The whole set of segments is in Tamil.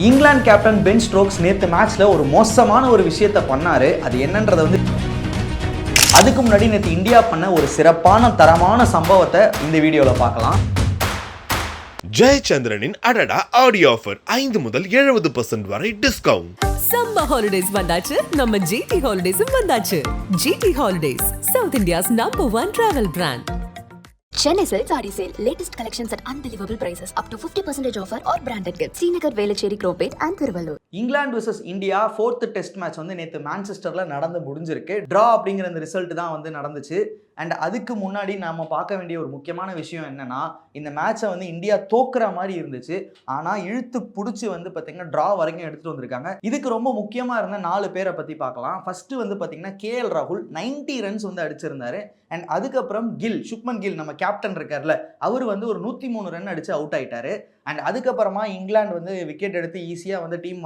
இங்கிலாந்து கேப்டன் பென் ஸ்டோக்ஸ் நேற்று மேட்ச்ல ஒரு மோசமான ஒரு விஷயத்தை பண்ணாரு. அது என்னன்றதை அதுக்கு முன்னாடி நேற்று இந்தியா பண்ண ஒரு சிறப்பான தரமான சம்பவத்தை இந்த வீடியோவில் பார்க்கலாம். ஜெயச்சந்திரனின் அடடா ஆடியோ ஆஃபர் 5 முதல் 70% வரை டிஸ்கவுண்ட். சம்மர் ஹாலிடேஸ் வந்தாச்சு, நம்ம ஜிடி ஹாலிடேஸும் வந்தாச்சு. GT holidays, south India's #1 travel brand. Chennai Silk Saree Sale. Latest collections at unbelievable prices. Up to 50% offer or branded gifts. Srinagar, Velachery, Cropate and Thiruvallur. England vs India 4th test match நேற்று மான்செஸ்டரில் நடந்து முடிஞ்சிருக்கு. ட்ரா அப்படிங்கிற அந்த ரிசல்ட் தான் நடந்துச்சு. அண்ட் அதுக்கு முன்னாடி நாம பார்க்க வேண்டிய ஒரு முக்கியமான விஷயம் என்னன்னா, இந்த மேட்சை இந்தியா தோக்குற மாதிரி இருந்துச்சு. ஆனால் இழுத்து பிடிச்சி பார்த்தீங்கன்னா ட்ரா வரைக்கும் எடுத்துகிட்டு வந்திருக்காங்க. இதுக்கு ரொம்ப முக்கியமாக இருந்த 4 பேரை பற்றி பார்க்கலாம். ஃபர்ஸ்ட் பார்த்தீங்கன்னா KL ராகுல் 90 ரன்ஸ் அடிச்சிருந்தாரு. அண்ட் அதுக்கப்புறம் சுப்மன் கில் நம்ம கேப்டன் இருக்கார்ல, அவர் ஒரு 103 ரன் அடிச்சு அவுட் ஆயிட்டாரு. அண்ட் அதுக்கப்புறமா இங்கிலாந்து விக்கெட் எடுத்து ஈஸியாக டீம்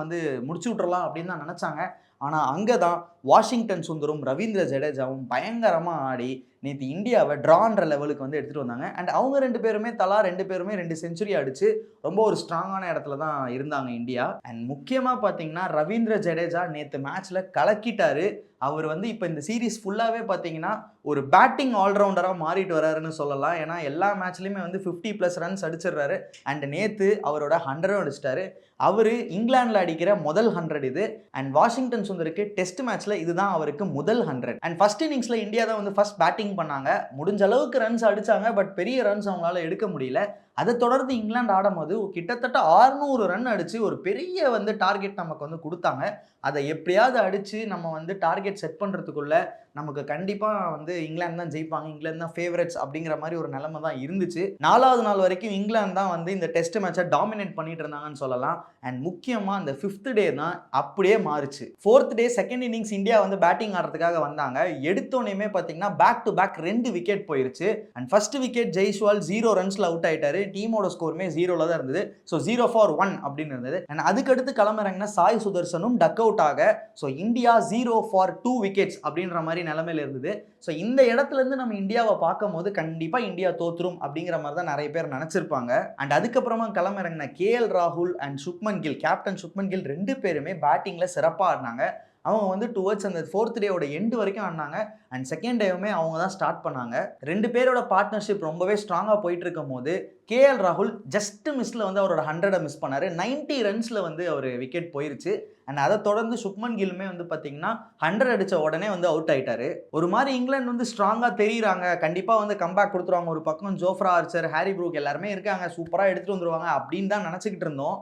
முடிச்சு விட்றலாம் அப்படின்னு தான் நினச்சாங்க. ஆனால் அங்கே தான் வாஷிங்டன் சுந்தரும் ரவீந்திர ஜடேஜாவும் பயங்கரமாக ஆடி நேற்று இந்தியாவை ட்ரான்ற லெவலுக்கு எடுத்துகிட்டு வந்தாங்க. அண்ட் அவங்க 2 பேருமே தலா 2 பேருமே 2 செஞ்சுரி அடித்து ரொம்ப ஒரு ஸ்ட்ராங்கான இடத்துல தான் இருந்தாங்க இந்தியா. அண்ட் முக்கியமாக பார்த்தீங்கன்னா ரவீந்திர ஜடேஜா நேற்று மேட்ச்சில் கலக்கிட்டாரு. அவர் இப்போ இந்த சீரீஸ் ஃபுல்லாகவே பார்த்தீங்கன்னா ஒரு பேட்டிங் ஆல்ரவுண்டராக மாறிட்டு வராருன்னு சொல்லலாம். ஏன்னா எல்லா மேட்ச்லேயுமே 50+ ரன்ஸ் அடிச்சிடுறாரு. அண்ட் நேற்று அவரோட 100 அடிச்சிட்டாரு. அவர் இங்கிலாண்டில் அடிக்கிற முதல் 100 இது. அண்ட் வாஷிங்டன் சுந்தருக்கு டெஸ்ட் மேட்ச்சில் இதுதான் அவருக்கு முதல் 100. அண்ட் ஃபர்ஸ்ட் இன்னிங்ஸில் இந்தியா தான் ஃபர்ஸ்ட் பேட்டிங் பண்ணாங்க. முடிஞ்ச அளவுக்கு ரன்ஸ் அடித்தாங்க. பட் பெரிய ரன்ஸ் அவங்களால எடுக்க முடியல. அதை தொடர்ந்து இங்கிலாந்து ஆடும்போது கிட்டத்தட்ட 600 ரன் அடித்து ஒரு பெரிய டார்கெட் நமக்கு கொடுத்தாங்க. அதை எப்படியாவது அடித்து நம்ம டார்கெட் செட் பண்ணுறதுக்குள்ள நமக்கு கண்டிப்பாக இங்கிலாந்து தான் ஜெயிப்பாங்க, இங்கிலாந்து தான் ஃபேவரட்ஸ் அப்படிங்கிற மாதிரி ஒரு நிலைமை தான் இருந்துச்சு. 4வது நாள் வரைக்கும் இங்கிலாந்து தான் இந்த டெஸ்ட் மேட்சை டாமினேட் பண்ணிட்டு இருந்தாங்கன்னு சொல்லலாம். அண்ட் முக்கியமாக அந்த 5th டே தான் அப்படியே மாறுச்சு. 4th day second innings India batting ஆடுறதுக்காக வந்தாங்க. எடுத்தோன்னே பார்த்தீங்கன்னா பேக் டு பேக் 2 விக்கெட் போயிருச்சு. அண்ட் ஃபர்ஸ்ட் விக்கெட் ஜெய்ஸ்வால் 0 ரன்ஸில் அவுட் ஆயிட்டாரு. டீமோட ஸ்கோருமே 0ல தான் இருந்தது. ஸோ 0 for 1 அப்படின்னு இருந்தது. அண்ட் அதுக்கடுத்து களமிறங்கின சாய் சுதர்சனும் டக் அவுட் ஆக ஸோ இந்தியா 0 for 2 விக்கெட்ஸ் அப்படின்ற மாதிரி நிலைமையில இருந்தது. ஸோ இந்த இடத்துல இருந்து நம்ம இந்தியாவை பார்க்கும் போது கண்டிப்பாக இந்தியா தோத்துரும் அப்படிங்கிற மாதிரி தான் நிறைய பேர் நினைச்சிருப்பாங்க. அண்ட் அதுக்கப்புறமா களமிறங்கின KL ராகுல் அண்ட் சுப்மன் கில், கேப்டன் சுப்மன் கில் 2 பேருமே பேட்டிங்கில் சிறப்பாக ஆடினாங்க. அவங்க டுவர்ட்ஸ் அந்த 4th டேயோட எண்டு வரைக்கும் ஆடினாங்க. அண்ட் செகண்ட் டேவுமே அவங்க தான் ஸ்டார்ட் பண்ணாங்க. 2 பேரோட பார்ட்னர்ஷிப் ரொம்பவே ஸ்ட்ராங்காக போயிட்டு இருக்கும் போது KL ராகுல் ஜஸ்ட் மிஸ்ல அவரோட 100 மிஸ் பண்ணாரு. 90 ரன்ஸ்ல அவர் விக்கெட் போயிருச்சு. அண்ட் அதை தொடர்ந்து சுப்மன் கில்லுமே பார்த்தீங்கன்னா 100 அடித்த உடனே அவுட் ஆயிட்டாரு. ஒரு மாதிரி இங்கிலாந்து ஸ்ட்ராங்காக தெரியுறாங்க, கண்டிப்பாக கம்பேக் கொடுத்துருவாங்க. ஒரு பக்கம் ஜோஃப்ரா ஆர்ச்சர், ஹாரி ப்ரூக் எல்லாருமே இருக்காங்க, சூப்பராக எடுத்துகிட்டு வந்துருவாங்க அப்படின்னு தான் நினச்சிக்கிட்டு இருந்தோம்.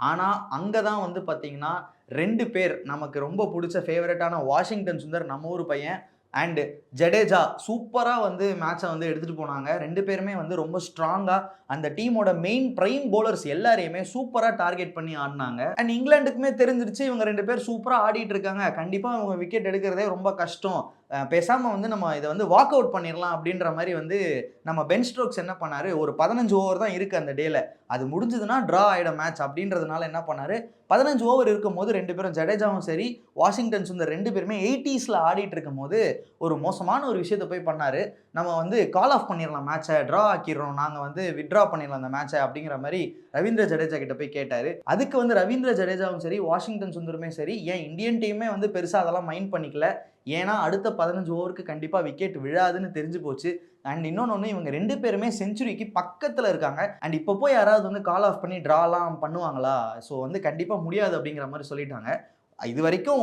ஆனால் அங்கே தான் பார்த்தீங்கன்னா 2 பேர் நமக்கு ரொம்ப பிடிச்ச ஃபேவரட்டான வாஷிங்டன் சுந்தர், நம்ம ஊர் பையன், அண்டு ஜடேஜா சூப்பராக மேட்சை எடுத்துகிட்டு போனாங்க. 2 பேருமே ரொம்ப ஸ்ட்ராங்காக அந்த டீமோட மெயின் பிரைம் போலர்ஸ் எல்லாரையுமே சூப்பராக டார்கெட் பண்ணி ஆடினாங்க. அண்ட் இங்கிலாந்துக்குமே தெரிஞ்சிருச்சு இவங்க 2 பேர் சூப்பராக ஆடிட்டு இருக்காங்க, கண்டிப்பாக அவங்க விக்கெட் எடுக்கிறதே ரொம்ப கஷ்டம், பேசாமல் நம்ம இதை வாக் அவுட் பண்ணிடலாம் அப்படின்ற மாதிரி நம்ம பென் ஸ்டோக்ஸ் என்ன பண்ணார், ஒரு 15 ஓவர் தான் இருக்குது அந்த டேல, அது முடிஞ்சதுன்னா ட்ரா ஆகிடும் மேட்ச் அப்படின்றதுனால என்ன பண்ணார், 15 ஓவர் இருக்கும் போது 2 பேரும் ஜடேஜாவும் சரி வாஷிங்டன் சுந்தர் 2 பேருமே 80ஸ்ல ஆடிட்டு இருக்கும் போது ஒரு மோசமான ஒரு விஷயத்தை போய் பண்ணார். நம்ம கால் ஆஃப் பண்ணிடலாம் மேட்சை, ட்ரா ஆக்கிடுறோம், நாங்கள் வித்ட்ரா பண்ணிடலாம் அந்த மேட்சை அப்படிங்கிற மாதிரி ரவீந்திர ஜடேஜா கிட்ட போய் கேட்டார். அதுக்கு ரவீந்திர ஜடேஜாவும் சரி வாஷிங்டன் சுந்தருமே சரி ஏன் இந்தியன் டீமே பெருசாக அதெல்லாம் மைண்ட் பண்ணிக்கல. ஏன்னா அடுத்த 15 ஓவருக்கு கண்டிப்பாக விக்கெட் விழாதுன்னு தெரிஞ்சு போச்சு. அண்ட் இன்னொன்று, இவங்க 2 பேருமே செஞ்சுரிக்கு பக்கத்தில் இருக்காங்க. அண்ட் இப்போ போய் யாராவது கால் ஆஃப் பண்ணி ட்ராலாம் பண்ணுவாங்களா? ஸோ கண்டிப்பாக முடியாது அப்படிங்கிற மாதிரி சொல்லிட்டாங்க. இது வரைக்கும்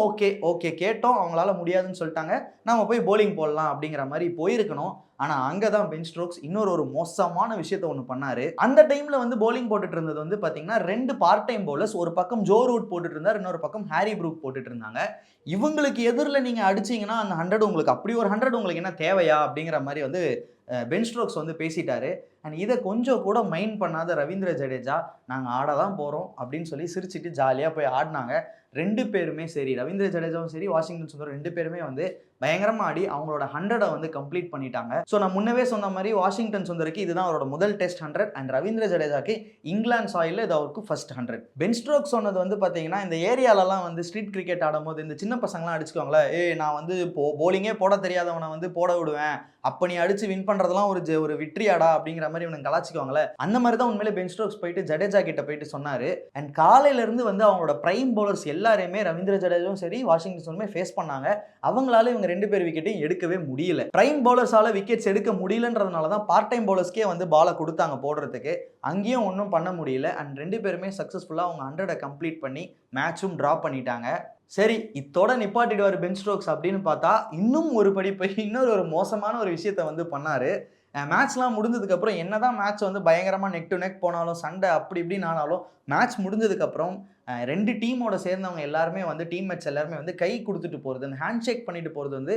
ஓகே கேட்டோம், அவங்களால முடியாதுன்னு சொல்லிட்டாங்க, நம்ம போய் போலிங் போடலாம் அப்படிங்கிற மாதிரி போயிருக்கணும். ஆனால் அங்கே தான் பென் ஸ்டோக்ஸ் இன்னொரு மோசமான விஷயத்த ஒன்று பண்ணார். அந்த டைமில் போலிங் போட்டுட்டு இருந்தது பார்த்தீங்கன்னா 2 பார்ட் டைம் பவுலர்ஸ், ஒரு பக்கம் ஜோ ரூட் போட்டுட்டு இருந்தார், இன்னொரு பக்கம் ஹாரி ப்ரூக் போட்டுட்டு இருந்தாங்க. இவங்களுக்கு எதிரில் நீங்கள் அடிச்சிங்கன்னா அந்த 100 உங்களுக்கு அப்படி ஒரு 100 உங்களுக்கு என்ன தேவையா அப்படிங்கிற மாதிரி பென் ஸ்டோக்ஸ் பேசிட்டாரு. அண்ட் இதை கொஞ்சம் கூட மைண்ட் பண்ணாத ரவீந்திர ஜடேஜா நாங்கள் ஆட தான் போகிறோம் அப்படின்னு சொல்லி சிரிச்சிட்டு ஜாலியாக போய் ஆடினாங்க. 2 பேருமே சரி, ரவீந்திர ஜடேஜாவும் சரி வாஷிங்டன் சுந்தர் 2 பேருமே பயங்கரமாக ஆடி அவங்களோட 100 வந்து கம்ப்ளீட் பண்ணிட்டாங்க. ஸோ நான் முன்னவே சொன்ன மாதிரி வாஷிங்டன் சுந்தருக்கு இதுதான் அவரோட முதல் டெஸ்ட் 100 அண்ட் ரவீந்திர ஜடேஜாக்கு இங்கிலாந்து சாயிலில் இது அவருக்கு ஃபர்ஸ்ட் 100. பென் ஸ்ட்ரோக்ஸ் சொன்னது வந்து பார்த்தீங்கன்னா இந்த ஏரியாலலாம் வந்து ஸ்ட்ரீட் கிரிக்கெட் ஆடும்போது இந்த சின்ன பசங்களாம் அடிச்சுக்குவாங்களே, நான் வந்து போலிங்கே போட தெரியாதவனை வந்து போட விடுவேன், அப்போ நீ அடிச்சு வின் பண்ணுறதுலாம் ஒரு விட்ரியாடா அப்படிங்கிற மாதிரி இவனுக்கு கலாச்சிக்குவாங்களே, அந்த மாதிரி தான் உண்மையிலே பென் ஸ்ட்ரோக்ஸ் போயிட்டு ஜடேஜா கிட்ட போயிட்டு சொன்னார். அண்ட் காலையிலேருந்து வந்து அவங்களோட பிரைம் பவுலர்ஸ் எல்லாரையுமே ரவீந்திர ஜடேஜாவும் சரி வாஷிங்டன் சுந்தருமே ஃபேஸ் பண்ணாங்க. அவங்களால இவங்க 2 பேர் விக்கெட்டையும் எடுக்கவே முடியல. பிரைம் பவுலர்ஸால விக்கெட்ஸ் எடுக்க முடியலன்றதுனால தான் பார்ட் டைம் பவுலர்ஸ்க்கே வந்து பாலை கொடுத்தாங்க போடுறதுக்கு. அங்கேயும் ஒன்றும் பண்ண முடியல. அண்ட் 2 பேருமே சக்ஸஸ்ஃபுல்லாக அவங்க 100 கம்ப்ளீட் பண்ணி மேட்சும் ட்ரா பண்ணிட்டாங்க. சரி, இத்தோட நிப்பாட்டிடுவார் பென் ஸ்ட்ரோக்ஸ் அப்படின்னு பார்த்தா இன்னும் ஒரு படி போய் இன்னொரு மோசமான ஒரு விஷயத்த வந்து பண்ணாரு. மேட்ச்லாம் முடிஞ்சதுக்கப்புறம் என்னதான் மேட்ச் வந்து பயங்கரமாக நெக் டு நெக் போனாலும் சண்டை அப்படி இப்படின்னு ஆனாலும் மேட்ச் முடிஞ்சதுக்கப்புறம் 2 டீமோட சேர்ந்தவங்க எல்லாருமே வந்து டீம்மேட்ஸ் எல்லாருமே வந்து கை கொடுத்துட்டு போகிறது, அந்த ஹேண்ட் ஷேக் பண்ணிட்டு போகிறது வந்து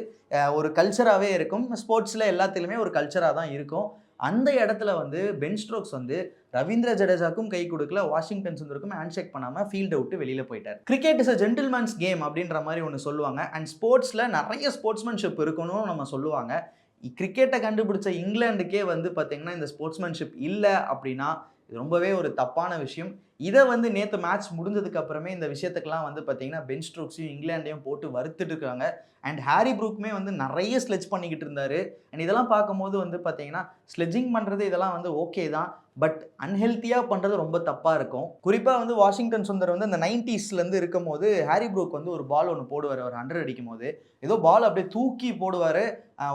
ஒரு கல்ச்சராகவே இருக்கும். ஸ்போர்ட்ஸில் எல்லாத்துலேயுமே ஒரு கல்ச்சராக தான் இருக்கும். அந்த இடத்துல வந்து பென் ஸ்ட்ரோக்ஸ் வந்து ரவீந்திர ஜடேஜாக்கும் கை கொடுக்கல, வாஷிங்டன் சுந்தருக்கும் ஹேண்ட் ஷேக் பண்ணாமல் ஃபீல்டை விட்டு வெளியில் போயிட்டார். Cricket is a gentlemen's game அப்படின்ற மாதிரி ஒன்று சொல்லுவாங்க. அண்ட் ஸ்போர்ட்ஸில் நிறைய ஸ்போர்ட்ஸ்மேன்ஷிப் இருக்கணும் நம்ம சொல்லுவாங்க. கிரிக்கெட்டை கண்டுபிடிச்ச இங்கிலாந்துக்கே வந்து பார்த்திங்கன்னா இந்த ஸ்போர்ட்ஸ்மேன்ஷிப் இல்லை அப்படின்னா இது ரொம்பவே ஒரு தப்பான விஷயம். இதை வந்து நேற்று மேட்ச் முடிஞ்சதுக்கு அப்புறமே இந்த விஷயத்துக்கெல்லாம் வந்து பார்த்தீங்கன்னா பென் ஸ்ட்ரோக்ஸையும் இங்கிலாண்டையும் போட்டு வறுத்துட்டு இருக்காங்க. அண்ட் ஹாரி ப்ரூக்குமே வந்து நிறைய ஸ்லெட்ஜ் பண்ணிக்கிட்டு இருந்தார். அண்ட் இதெல்லாம் பார்க்கும்போது வந்து பார்த்தீங்கன்னா ஸ்லெட்ஜிங் பண்ணுறது இதெல்லாம் வந்து ஓகே தான், பட் அன்ஹெல்த்தியாக பண்ணுறது ரொம்ப தப்பாக இருக்கும். குறிப்பாக வந்து வாஷிங்டன் சுந்தர் வந்து அந்த 90ஸ்லேருந்து இருக்கும் போது ஹாரி ப்ரூக் வந்து ஒரு பால் ஒன்று போடுவார். ஒரு 100 அடிக்கும் போது ஏதோ பால் அப்படியே தூக்கி போடுவார்,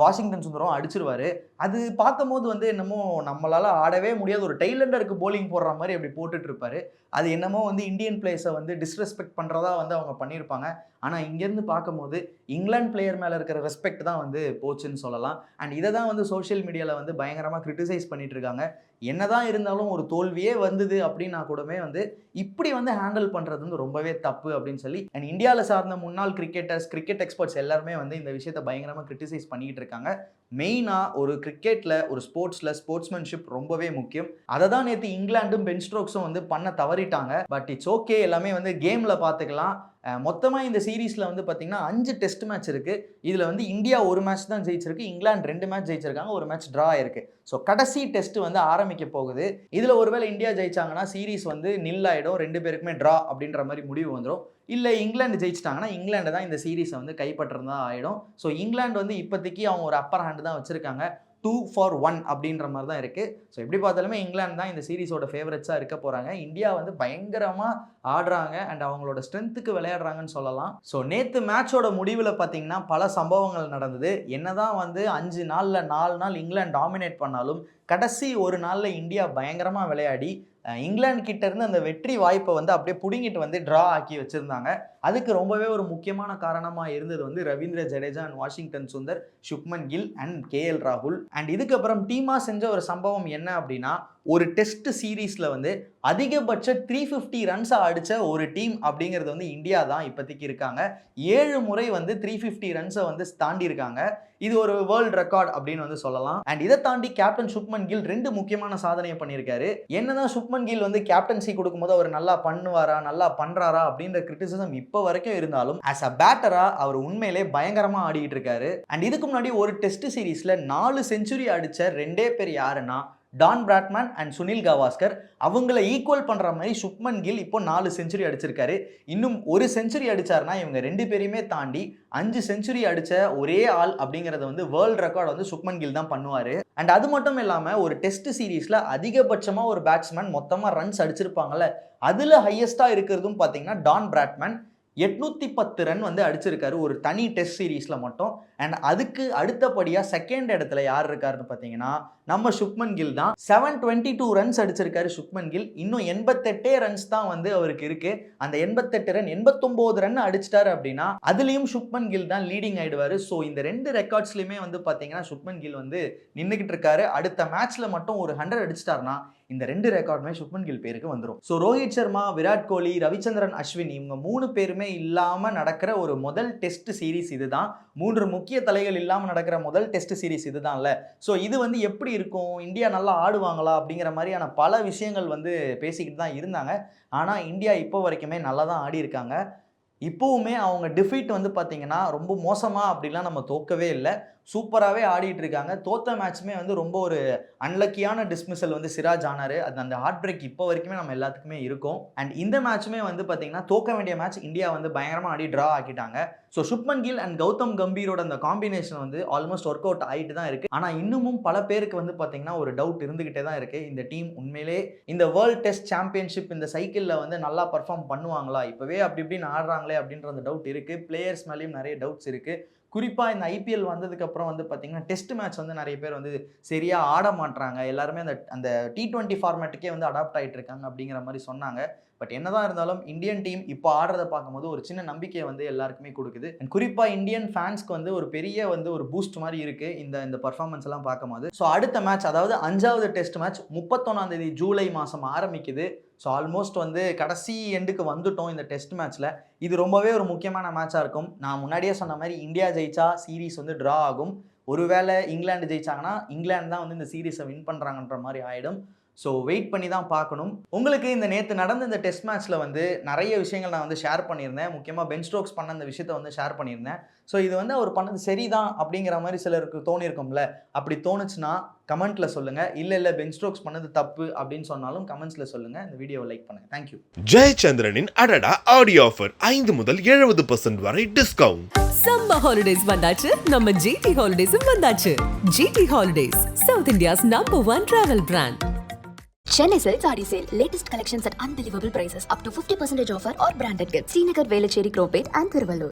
வாஷிங்டன் சுந்தரம் அடிச்சிருவார். அது பார்க்கும்போது வந்து என்னமோ நம்மளால் ஆடவே முடியாது, ஒரு டெய்லண்டருக்கு போலிங் போடுற மாதிரி அப்படி போட்டுட்டு இருப்பாரு. அது என்னமோ வந்து இந்தியன் பிளேயர்ஸை வந்து டிஸ்ரெஸ்பெக்ட் பண்ணுறதா வந்து அவங்க பண்ணியிருப்பாங்க. ஆனால் இங்கேருந்து பார்க்கும்போது இங்கிலாந்து பிளேயர் மேலே இருக்கிற ரெஸ்பெக்ட் தான் வந்து போச்சுன்னு சொல்லலாம். அண்ட் இதை தான் வந்து சோஷியல் மீடியாவில் வந்து பயங்கரமாக கிரிட்டிசைஸ் பண்ணிட்டு இருக்காங்க. என்னதான் இருந்தாலும் ஒரு தோல்வியே வந்தது அப்படின்னா கூடவே வந்து இப்படி வந்து ஹேண்டில் பண்ணுறது வந்து ரொம்பவே தப்பு அப்படின்னு சொல்லி அண்ட் இந்தியாவில் சார்ந்த முன்னாள் கிரிக்கெட்டர்ஸ், கிரிக்கெட் எக்ஸ்பர்ட்ஸ் எல்லாருமே வந்து இந்த விஷயத்தை பயங்கரமாக கிரிட்டிசைஸ் பண்ணிக்கிட்டு இருக்காங்க. மெயினாக ஒரு கிரிக்கெட்டில் ஒரு ஸ்போர்ட்ஸில் ஸ்போர்ட்ஸ்மேன்ஷிப் ரொம்பவே முக்கியம். அதை தான் நேற்று இங்கிலாண்டும் பென் ஸ்ட்ரோக்ஸும் வந்து பண்ண தவறிட்டாங்க. பட் இட்ஸ் ஓகே, எல்லாமே வந்து கேமில் பார்த்துக்கலாம். மொத்தமாக இந்த சீரீஸில் வந்து பார்த்திங்கன்னா 5 டெஸ்ட் மேட்ச் இருக்குது. இதில் வந்து இந்தியா ஒரு மேட்ச் தான் ஜெயிச்சிருக்கு, இங்கிலாந்து 2 மேட்ச் ஜெயிச்சிருக்காங்க, ஒரு மேட்ச் ட்ரா ஆயிருக்கு. ஸோ கடைசி டெஸ்ட் வந்து ஆரம்பிக்க போகுது. இதில் ஒருவேளை இந்தியா ஜெயிச்சாங்கன்னா சீரீஸ் வந்து நில் ஆகிடும், 2 பேருக்குமே ட்ரா அப்படின்ற மாதிரி முடிவு வந்துடும். இல்லை இங்கிலாந்து ஜெயிச்சிட்டாங்கன்னா இங்கிலாந்து தான் இந்த சீரீஸை வந்து கைப்பற்றுறதா ஆகிடும். ஸோ இங்கிலாந்து வந்து இப்போதைக்கு அவங்க ஒரு அப்பர் ஹேண்டு தான் வச்சுருக்காங்க. 2-1 அப்படின்ற மாதிரி தான் இருக்குது. ஸோ எப்படி பார்த்தாலுமே இங்கிலாந்து தான் இந்த சீரீஸோட ஃபேவரட்ஸாக இருக்க போகிறாங்க. இந்தியா வந்து பயங்கரமாக ஆடுறாங்க அண்ட் அவங்களோட ஸ்ட்ரென்த்துக்கு விளையாடுறாங்கன்னு சொல்லலாம். ஸோ நேற்று மேட்சோட முடிவில் பார்த்தீங்கன்னா பல சம்பவங்கள் நடந்தது. என்னதான் வந்து 5 நாளில் 4 நாள் இங்கிலாந்து டாமினேட் பண்ணாலும் கடைசி ஒரு நாளில் இந்தியா பயங்கரமாக விளையாடி இங்கிலாந்து கிட்ட இருந்து அந்த வெற்றி வாய்ப்பை வந்து அப்படியே புடுங்கிட்டு வந்து ட்ரா ஆக்கி வச்சுருந்தாங்க. அதுக்கு ரொம்பவே ஒரு முக்கியமான காரணமாக இருந்தது வந்து Ravindra Jadeja and Washington Sundar, Shubman Gill and KL ராகுல். அண்ட் இதுக்கப்புறம் டீமாக செஞ்ச ஒரு சம்பவம் என்ன அப்படின்னா, ஒரு டெஸ்ட் சீரீஸில் வந்து அதிகபட்ச 350 ரன்ஸை அடித்த ஒரு டீம் அப்படிங்கிறது வந்து இந்தியா தான் இப்போதைக்கு இருக்காங்க. 7 முறை வந்து 350 ரன்ஸை வந்து தாண்டி இருக்காங்க. இது ஒரு வேர்ல்டு ரெக்கார்ட் அப்படின்னு வந்து சொல்லலாம். அண்ட் இதை தாண்டி கேப்டன் சுப்மன் கில் 2 முக்கியமான சாதனையை பண்ணியிருக்காரு. என்னதான் சுப்மன் கில் வந்து கேப்டன்சி கொடுக்கும்போது அவர் நல்லா பண்ணுவாரா, நல்லா பண்ணுறாரா அப்படின்ற கிரிட்டிசிசம் இப்போ வரைக்கும் இருந்தாலும் ஆஸ் அ பேட்டரா அவர் உண்மையிலே பயங்கரமாக ஆடிக்கிட்டு இருக்காரு. அண்ட் இதுக்கு முன்னாடி ஒரு டெஸ்ட் சீரீஸில் 4 செஞ்சுரி அடித்த 2 பேர் யாருன்னா Don Bradman and Sunil Gavaskar. அவங்கள ஈக்குவல் பண்ணுற மாதிரி சுப்மன் கில் இப்போ 4 செஞ்சுரி அடிச்சிருக்காரு. இன்னும் ஒரு செஞ்சுரி அடிச்சாருன்னா இவங்க 2 பேரையுமே தாண்டி 5 செஞ்சுரி அடித்த ஒரே ஆள் அப்படிங்கிறத வந்து வேர்ல்டு ரெக்கார்ட் வந்து சுப்மன் கில் தான் பண்ணுவார். அண்ட் அது மட்டும் இல்லாமல் ஒரு டெஸ்ட் சீரீஸில் அதிகபட்சமாக ஒரு பேட்ஸ்மேன் மொத்தமாக ரன்ஸ் அடிச்சிருப்பாங்கல்ல, அதில் ஹையஸ்ட்டாக இருக்கிறதும் பார்த்தீங்கன்னா டான் பிராட்மேன் 810 ரன் வந்து அடிச்சிருக்காரு ஒரு தனி டெஸ்ட் சீரீஸில் மட்டும். அண்ட் அதுக்கு அடுத்தபடியாக செகண்ட் இடத்துல யார் இருக்காருன்னு பார்த்தீங்கன்னா நம்ம சுப்மன் கில் தான். 722 ரன்ஸ் அடிச்சிருக்காரு சுப்மன் கில். இன்னும் 88 ரன்ஸ் தான் வந்து அவருக்கு இருக்கு. அந்த 88 ரன் 89 ரன் அடிச்சிட்டாரு அப்படின்னா அதுலேயும் சுப்மன் கில் தான் லீடிங் ஆயிடுவாரு. ஸோ இந்த 2 ரெக்கார்ட்ஸ்லையுமே வந்து பார்த்தீங்கன்னா சுப்மன் கில் வந்து நின்றுக்கிட்டு இருக்காரு. அடுத்த மேட்ச்ல மட்டும் ஒரு 100 அடிச்சிட்டாருன்னா இந்த 2 ரெக்கார்டுமே சுப்மன் கில் பேருக்கு வந்துடும். ஸோ ரோஹித் சர்மா, விராட் கோலி, ரவிச்சந்திரன் அஸ்வின் இவங்க 3 பேருமே இல்லாமல் நடக்கிற ஒரு முதல் டெஸ்ட் சீரீஸ் இதுதான். 3 முக்கிய தலைகள் இல்லாமல் நடக்கிற முதல் டெஸ்ட் சீரீஸ் இதுதான்ல. ஸோ இது வந்து எப்படி இருக்கும், இந்தியா நல்லா ஆடுவாங்களா அப்படிங்கிற மாதிரியான பல விஷயங்கள் வந்து பேசிக்கிட்டு தான் இருந்தாங்க. ஆனால் இந்தியா இப்போ வரைக்குமே நல்லா தான் ஆடி இருக்காங்க. இப்போவுமே அவங்க டிஃபீட் வந்து பார்த்தீங்கன்னா ரொம்ப மோசமாக அப்படிலாம் நம்ம தோக்கவே இல்லை, சூப்பராகவே ஆடிட்டு இருக்காங்க. தோத்த மேட்ச்சுமே வந்து ரொம்ப ஒரு அன்லக்கியான டிஸ்மிசல் வந்து சிராஜ் ஆனார். அது அந்த ஹார்ட் பிரேக் இப்போ வரைக்குமே நம்ம எல்லாத்துக்குமே இருக்கும். அண்ட் இந்த மேட்ச்சுமே வந்து பார்த்தீங்கன்னா தோக்க வேண்டிய மேட்ச் இந்தியா வந்து பயங்கரமாக ஆடி ட்ரா ஆக்கிட்டாங்க. ஸோ சுப்மன் கில் அண்ட் கௌதம் கம்பீரோட அந்த காம்பினேஷன் வந்து ஆல்மோஸ்ட் ஒர்க் அவுட் ஆகிட்டு தான் இருக்குது. ஆனால் இன்னமும் பல பேருக்கு வந்து பார்த்தீங்கன்னா ஒரு டவுட் இருந்துகிட்டே தான் இருக்குது. இந்த டீம் உண்மையிலே இந்த வேர்ல்ட் டெஸ்ட் சாம்பியன்ஷிப் இந்த சைக்கிளில் வந்து நல்லா பர்ஃபார்ம் பண்ணுவாங்களா, இப்போவே அப்படி இப்படின்னு ஆடுறாங்களே அப்படின்ற அந்த டவுட் இருக்குது. பிளேயர்ஸ் மேலேயும் நிறைய டவுட்ஸ் இருக்குது. குறிப்பாக இந்த ஐபிஎல் வந்ததுக்கப்புறம் வந்து பார்த்தீங்கன்னா டெஸ்ட் மேட்ச் வந்து நிறைய பேர் வந்து சரியாக ஆட மாட்றாங்க, எல்லாருமே அந்த T20 ஃபார்மேட்டுக்கே வந்து அடாப்ட் ஆகிட்டு இருக்காங்க அப்படிங்கிற மாதிரி சொன்னாங்க. பட் என்னதான் இருந்தாலும் இந்தியன் டீம் இப்போ ஆடுறத பார்க்கும்போது ஒரு சின்ன நம்பிக்கையை வந்து எல்லாருக்குமே கொடுக்குது. அண்ட் குறிப்பாக இந்தியன் ஃபேன்ஸ்க்கு வந்து ஒரு பெரிய வந்து ஒரு பூஸ்ட் மாதிரி இருக்குது இந்த பர்ஃபார்மன்ஸ் எல்லாம் பார்க்கும்போது. ஸோ அடுத்த மேட்ச், அதாவது 5வது டெஸ்ட் மேட்ச் 31 ஜூலை மாதம் ஆரம்பிக்குது. ஸோ ஆல்மோஸ்ட் வந்து கடைசி எண்டுக்கு வந்துட்டோம் இந்த டெஸ்ட் மேட்ச்சில். இது ரொம்பவே ஒரு முக்கியமான மேட்சாக இருக்கும். நான் முன்னாடியே சொன்ன மாதிரி இந்தியா ஜெயிச்சா சீரீஸ் வந்து ட்ரா ஆகும். ஒருவேளை இங்கிலாந்து ஜெயிச்சாங்கன்னா இங்கிலாந்து தான் வந்து இந்த சீரீஸை வின் பண்ணுறாங்கன்ற மாதிரி ஆகிடும். ஸோ வெயிட் பண்ணி தான் பார்க்கணும். உங்களுக்கு இந்த நேற்று நடந்த இந்த டெஸ்ட் மேட்ச்சில் வந்து நிறைய விஷயங்கள் நான் வந்து ஷேர் பண்ணியிருந்தேன். முக்கியமாக பென் ஸ்டோக்ஸ் பண்ண அந்த விஷயத்தை வந்து ஷேர் பண்ணியிருந்தேன். ஸோ இது வந்து அவர் பண்ணது சரிதான் அப்படிங்கிற மாதிரி சிலருக்கு தோணியிருக்கும்ல. அப்படி தோணுச்சுன்னா கமெண்ட்ல சொல்லுங்கள். இல்லை பென் ஸ்டோக்ஸ் பண்ணது தப்பு அப்படின்னு சொன்னாலும் கமெண்ட்ஸில் சொல்லுங்கள். இந்த வீடியோவை லைக் பண்ணுங்கள். தேங்க்யூ. ஜெயச்சந்திரனின் அடடா ஆடியோ ஆஃபர் 5 முதல் 70% வரை டிஸ்கவுண்ட். சம்மர் ஹாலிடேஸ் வந்தாச்சு, நம்ம ஜிடி ஹாலிடேஸும் வந்தாச்சு. GT holidays, south India's #1 travel brand. Chennai Silks Adi Sale. Latest collections at unbelievable prices. Up to 50% offer or branded gifts. Srinagar, Velachery, Cropate and Thiruvallur.